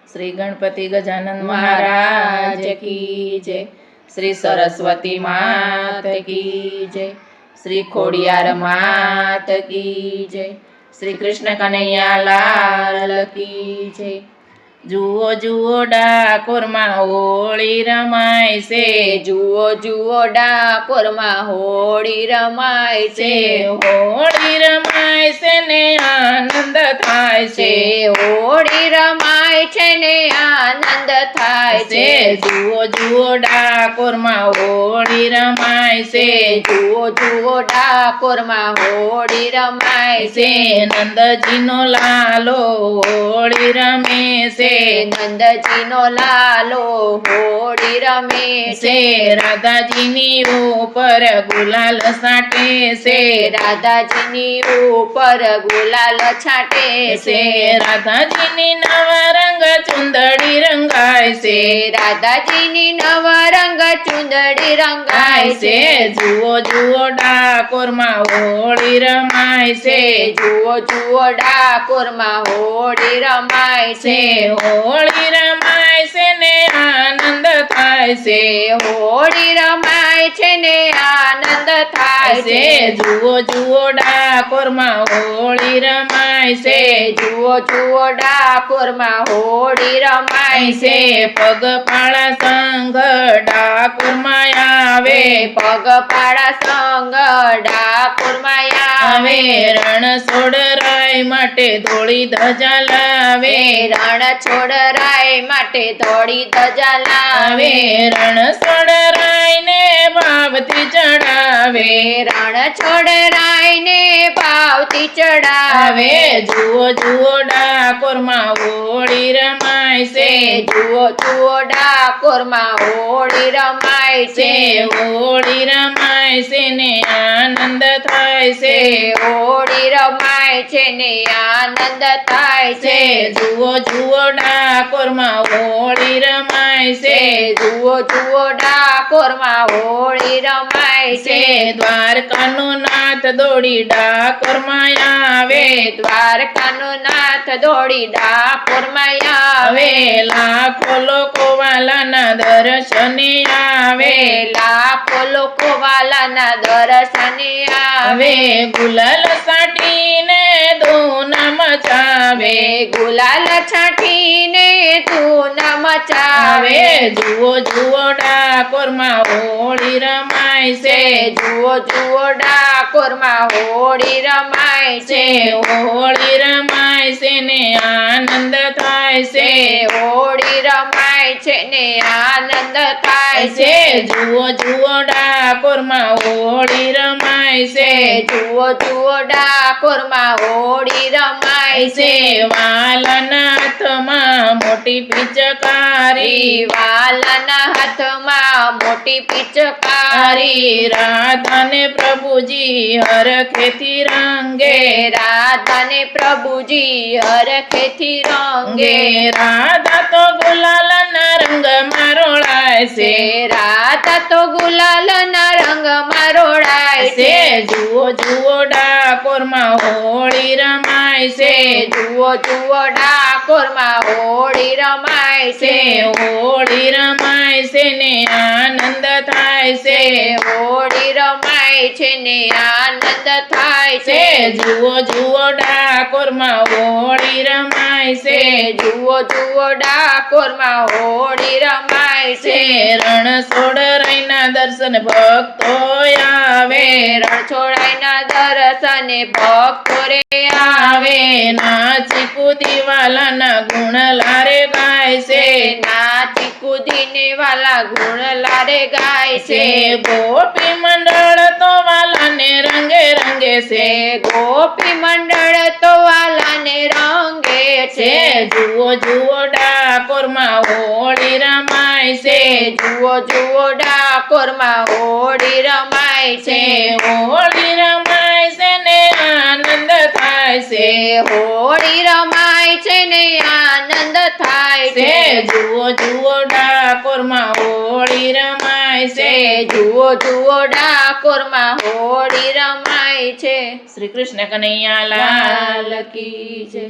श्री गणपति गजानन महाराज की जय। श्री सरस्वती मात की जय। श्री खोडियार मात की जय। श्री कृष्ण कन्हैया लाल की जय। जुओ जुओ डाकोर में होली रमाय से, जुओ जुओ डाकोर में होली रमाय से, होली रमाय से ने आनंद थाय से, होली रमाय छे ने आनंद थाय से। जुओ जुओ डाकोर में होली रमाय से, जुओ जुओ डाकोर में होली रमाय से, नंदजी नो लालो होली रमे से, नंदजी नो लालो होली रमे से, राधाजी नी ऊपर गुलाल साटे से, राधाजी नी ऊपर गुलाल छाटे से, राधाजी नी नवा रंग चुंदड़ी रंगाय से, राधाजी नी नवा रंग चुंदड़ी रंगाय से। जुओ जुओ डाकोर में होली रमाय से, जुओ जुओ डाकोर में होली रमाय से, होली रमाय से ने आनंद थाय से, होली रमाय छे ने आनंद थाय से। जुओ जुओ डाकोर में होली रमाय से, जुओ जुओ डाकोर में होली रमाय से। पग पाड़ा संग डाकोर में आवे, पग पाड़ा संग डाकोर में आवे, रण छोड़ राय माटे धोળી ધજા લાવે, રણ છોડ રાય માટે ધોળી ધજા લાવે, રણ છોડ રાય ને ભાવથી ચડાવે, રણ છોડ રાય ને ભાવથી ચડાવે। જુઓ જુઓ ડાકોર માં હોળી રમાય છે, જુઓ જુઓ ડાકોર માં હોળી રમાય છે, હોળી રમાય છે ને આનંદ થાય છે, હોળી રમાય છે ને આનંદ થાય છે। જુઓ જુઓ ડાકોર માં હોળી રમાય છે, જુઓ જુઓ ડાકોર માં હોળી રમાય છે। દ્વારકાનો નાથ દોડી ડાકોર માં આવે, દ્વારકાનો નાથ દોડી ડાકોર માં આવે, લાખો લોકો વાલાના દર્શને આવે, લાખો લોકો વાલાના દર્શને આવે, ગુલાલ સાટીને ધૂન મચાવે, ગુલાલ છાંટીને ધૂન મચાવે। જુઓ જુઓ ડાકોર માં હોળી રમાય છે, જુઓ જુઓ ડાકોર માં હોળી રમાય છે, હોળી રમાય છે ને આનંદ થાય છે, હોળી રમાય છે ને આનંદ થાય છે। જુઓ જુઓ ડાકોર માં હોળી રમાય છે, જુઓ જુઓ ડાકોર માં હોળી રમાય છે, વાલાના હાથમાં મોટી પિચકારી, વાલાના હાથમાં મોટી પિચકારી, રાધાને પ્રભુજી હરખેથી રંગે, રાધાને પ્રભુજી હરખેથી રંગે, રાધા તો ગુલાલના રંગમાં રોળાય છે, રાધા તો ગુલાલના રંગમાં રોળાય છે। જુઓ જુઓ ડાકોર માં હોળી રમાય છે, જુઓ જુઓ ડાકોર માં હોળી રમાય છે, હોળી રમાય છે ને આનંદ થાય છે, હોળી રમાય છે ને આનંદ થાય છે। જુઓ જુઓ ડાકોર માં હોળી રમાય છે, જુઓ જુઓ ડાકોર માં હોળી રમાય છે, રણ છોડ રાયના દર્શન ભક્તો આવે, રણછોડાઈના દર્શને ભક્તો રે આવે, નાચી કૂદી વાલાના ગુણ લારે ગાય છે, નાચી કૂદીને વાલા ગુણ લારે ગાય છે, ગોપી મંડળ તો વાલાને રંગે રંગે છે, ગોપી મંડળ તો વાલાને રંગે છે। જુઓ જુઓ ડાકોર માં હોળી રમાય છે, જુઓ જુઓ ડાકોર માં હોળી રમાય છે, હોળી રમાય છે ને આનંદ થાય છે, હોળી રમાય છે ને આનંદ થાય છે। જુઓ જુઓ ડાકોર માં હોળી રમાય છે, જુઓ જુઓ ડાકોર માં હોળી રમાય છે। શ્રી કૃષ્ણ કનૈયા લાલ કી જય।